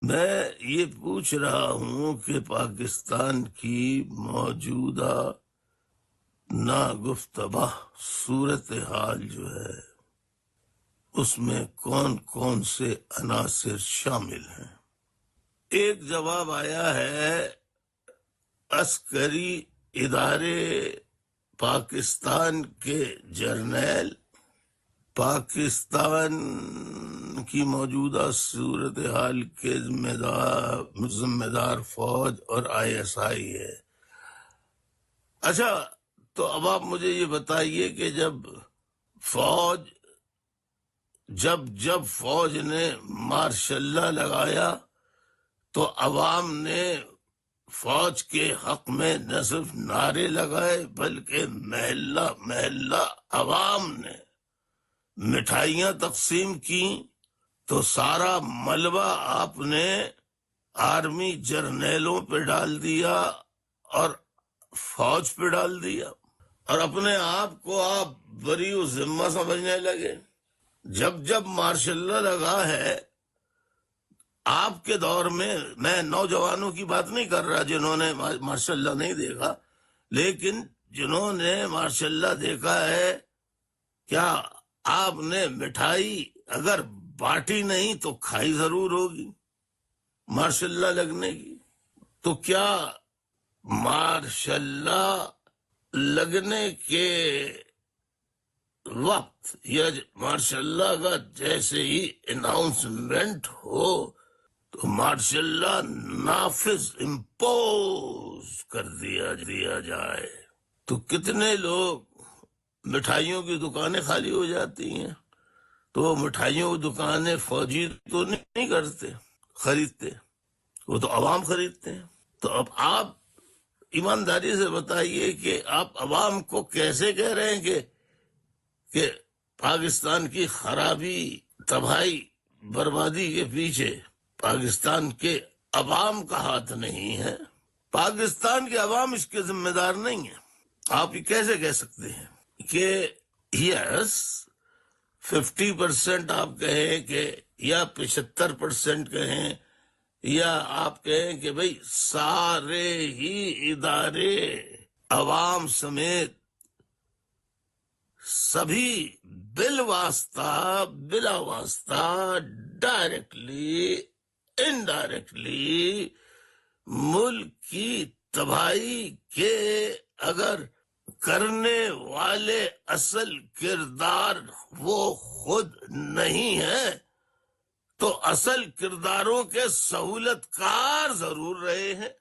میں یہ پوچھ رہا ہوں کہ پاکستان کی موجودہ ناگفتبہ صورتحال جو ہے اس میں کون کون سے عناصر شامل ہیں؟ ایک جواب آیا ہے، عسکری ادارے پاکستان کے جرنیل پاکستان کی موجودہ صورتحال کے ذمہ دار فوج اور ISI ہے۔ اچھا، تو اب آپ مجھے یہ بتائیے کہ جب فوج نے مارشاء اللہ لگایا تو عوام نے فوج کے حق میں نہ صرف نعرے لگائے بلکہ محلہ محلہ عوام نے مٹھائیاں تقسیم کی، تو سارا ملبہ آپ نے آرمی جرنیلوں پہ ڈال دیا اور فوج پہ ڈال دیا، اور اپنے آپ کو آپ بری و ذمہ سمجھنے لگے۔ جب مارشاء اللہ لگا ہے آپ کے دور میں نوجوانوں کی بات نہیں کر رہا جنہوں نے مارشاء اللہ نہیں دیکھا، لیکن جنہوں نے مارشاء اللہ دیکھا ہے، کیا آپ نے مٹھائی اگر بانٹی نہیں تو کھائی ضرور ہوگی مارشاء اللہ لگنے کی؟ تو کیا مارشاء اللہ لگنے کے وقت یا مارشاء اللہ کا جیسے ہی اناؤنسمنٹ ہو تو مارشاء اللہ نافذ امپوز کر دیا جائے تو کتنے لوگ مٹھائیوں کی دکانیں خالی ہو جاتی ہیں؟ تو مٹھائیوں کی دکانیں فوجی تو نہیں خریدتے، وہ تو عوام خریدتے ہیں۔ تو اب آپ ایمانداری سے بتائیے کہ آپ عوام کو کیسے کہہ رہے ہیں کہ پاکستان کی خرابی، تباہی، بربادی کے پیچھے پاکستان کے عوام کا ہاتھ نہیں ہے؟ پاکستان کے عوام اس کے ذمہ دار نہیں ہیں۔ آپ یہ کیسے کہہ سکتے ہیں کہ یس 50% آپ کہیں کہ یا 75% کہیں یا آپ کہیں کہ بھئی سارے ہی ادارے عوام سمیت سبھی بلا واسطہ ڈائریکٹلی انڈائریکٹلی ملک کی تباہی کے اگر کرنے والے اصل کردار وہ خود نہیں ہے تو اصل کرداروں کے سہولت کار ضرور رہے ہیں۔